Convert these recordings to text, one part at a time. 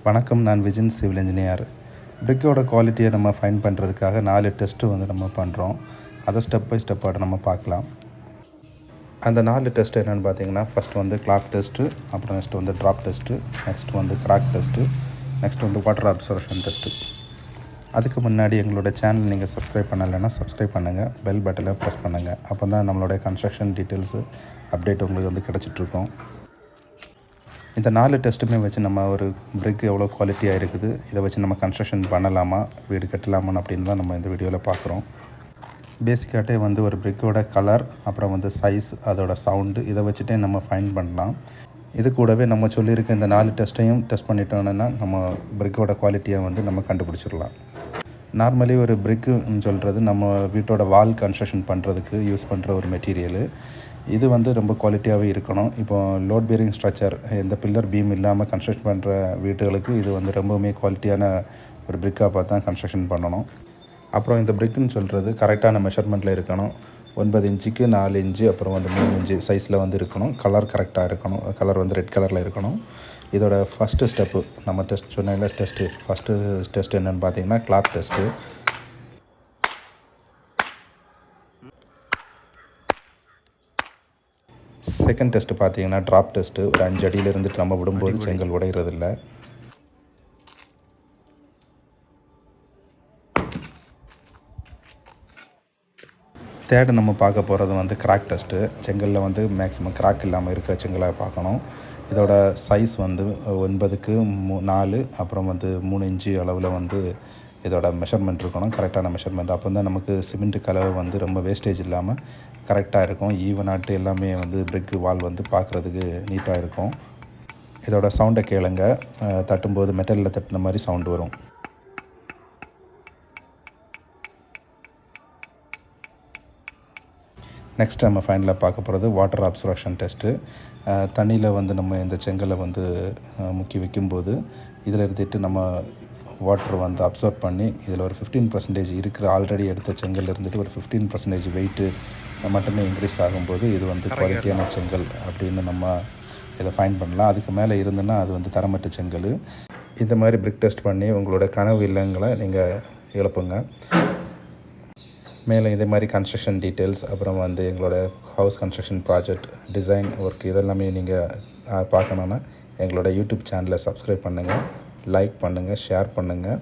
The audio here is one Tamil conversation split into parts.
வணக்கம், நான் விஜின் சிவில் இன்ஜினியர். பிரிக்கோட குவாலிட்டியை நம்ம ஃபைன் பண்ணுறதுக்காக 4 டெஸ்ட்டு நம்ம பண்ணுறோம். அதை ஸ்டெப் பை ஸ்டெப்பாக நம்ம பார்க்கலாம். அந்த 4 டெஸ்ட்டு என்னென்னு பார்த்தீங்கன்னா, ஃபஸ்ட்டு கிளாப் டெஸ்ட்டு, அப்புறம் next drop test, next crack test, next water observation test. அதுக்கு முன்னாடி எங்களோட சேனல் நீங்கள் சப்ஸ்கிரைப் பண்ணலைன்னா சப்ஸ்கிரைப் பண்ணுங்கள், பெல் பட்டனை ப்ரெஸ் பண்ணுங்கள். அப்போ தான் நம்மளோட கன்ஸ்ட்ரக்ஷன் டீட்டெயில்ஸு அப்டேட் உங்களுக்கு கிடச்சிட்ருக்கோம். இந்த 4 டெஸ்ட்டுமே வச்சு நம்ம ஒரு பிரிக் எவ்வளோ குவாலிட்டியாக இருக்குது, இதை வச்சு நம்ம கன்ஸ்ட்ரக்ஷன் பண்ணலாமா, வீடு கட்டலாமா அப்படின்னு தான் நம்ம இந்த வீடியோவில் பார்க்குறோம். பேசிக்காகட்டே ஒரு பிரிக்கோட கலர், அப்புறம் சைஸ், அதோட சவுண்டு, இதை வச்சுட்டே நம்ம ஃபைன் பண்ணலாம். இது கூடவே நம்ம சொல்லியிருக்க இந்த 4 டெஸ்ட்டையும் டெஸ்ட் பண்ணிட்டோன்னா நம்ம பிரிக்கோட குவாலிட்டியை நம்ம கண்டுபிடிச்சிடலாம். நார்மலி ஒரு பிரிக்குன்னு சொல்கிறது நம்ம வீட்டோட வால் கன்ஸ்ட்ரக்ஷன் பண்ணுறதுக்கு யூஸ் பண்ணுற ஒரு மெட்டீரியலு. இது ரொம்ப குவாலிட்டியாகவே இருக்கணும். இப்போ லோட் பேரிங் ஸ்ட்ரக்சர், எந்த பில்லர் பீம் இல்லாமல் கன்ஸ்ட்ரக்ஷன் பண்ணுற வீட்டுகளுக்கு இது ரொம்பவுமே குவாலிட்டியான ஒரு பிரிக்காக பார்த்து தான் கன்ஸ்ட்ரக்ஷன் பண்ணணும். அப்புறம் இந்த பிரிக்குன்னு சொல்கிறது கரெக்டான மெஷர்மெண்ட்டில் இருக்கணும். 9 இன்ச்சுக்கு 4 இன்ச்சு, அப்புறம் 3 இன்ச்சு சைஸில் இருக்கணும். கலர் கரெக்டாக இருக்கணும். கலர் ரெட் கலரில் இருக்கணும். இதோட ஃபஸ்ட்டு ஸ்டெப்பு நம்ம டெஸ்ட் சொன்ன டெஸ்ட்டு, ஃபஸ்ட்டு டெஸ்ட் என்னென்னு பார்த்தீங்கன்னா கிளாப் டெஸ்ட்டு. செகண்ட் டெஸ்ட்டு பார்த்தீங்கன்னா ட்ராப் டெஸ்ட்டு. ஒரு 5 அடியில் இருந்துட்டு நம்ம விடும்போது செங்கல் உடைகிறதில்ல. தேர்டு நம்ம பார்க்க போகிறது கிராக் டெஸ்ட்டு. செங்கலில் மேக்ஸிமம் கிராக் இல்லாமல் இருக்கிற செங்கலாக பார்க்கணும். இதோட சைஸ் 9க்கு 4, அப்புறம் 3 இன்ச்சு அளவில் இதோட மெஷர்மெண்ட் இருக்கணும், கரெக்டான மெஷர்மெண்ட். அப்போ தான் நமக்கு சிமெண்ட் கலவை ரொம்ப வேஸ்டேஜ் இல்லாமல் கரெக்டாக இருக்கும். ஈவனாட்டு எல்லாமே பிரிக்கு வால் பார்க்குறதுக்கு நீட்டாக இருக்கும். இதோட சவுண்டை கேளுங்க, தட்டும்போது மெட்டலில் தட்டின மாதிரி சவுண்டு வரும். நெக்ஸ்ட் நம்ம ஃபைனலாக பார்க்க போகிறது வாட்டர் அப்சர்வேஷன் டெஸ்ட்டு. தண்ணியில் நம்ம இந்த செங்கலை முக்கி வைக்கும்போது இதில் இருந்துட்டு நம்ம வாட்டர் அப்சர்வ் பண்ணி இதில் ஒரு 15% இருக்கிற ஆல்ரெடி எடுத்த செங்கல் இருந்துட்டு ஒரு 15% வெயிட்டு மட்டுமே இன்க்ரீஸ் ஆகும்போது இது குவாலிட்டியான செங்கல் அப்படின்னு நம்ம இதை ஃபைன் பண்ணலாம். அதுக்கு மேலே இருந்துன்னா அது தரமற்ற செங்கல். இந்த மாதிரி பிரிக் டெஸ்ட் பண்ணி உங்களோட கனவு இல்லங்களை நீங்கள் இழப்புங்க. மேலே இதே மாதிரி கன்ஸ்ட்ரக்ஷன் டீட்டெயில்ஸ், அப்புறம் எங்களோட house construction project, design work, இதெல்லாமே நீங்கள் பார்க்கணுன்னா எங்களோட யூடியூப் சேனலை சப்ஸ்கிரைப் பண்ணுங்கள், லைக் பண்ணுங்கள், ஷேர் பண்ணுங்கள்,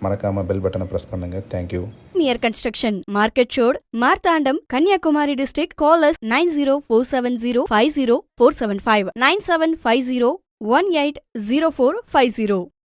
மறக்காமல் பெல் பட்டனை ப்ரெஸ் பண்ணுங்கள். Thank you. Near Construction, Market Road, Marthandam, Kanyakumari District. Call us 9047050475 9750180450.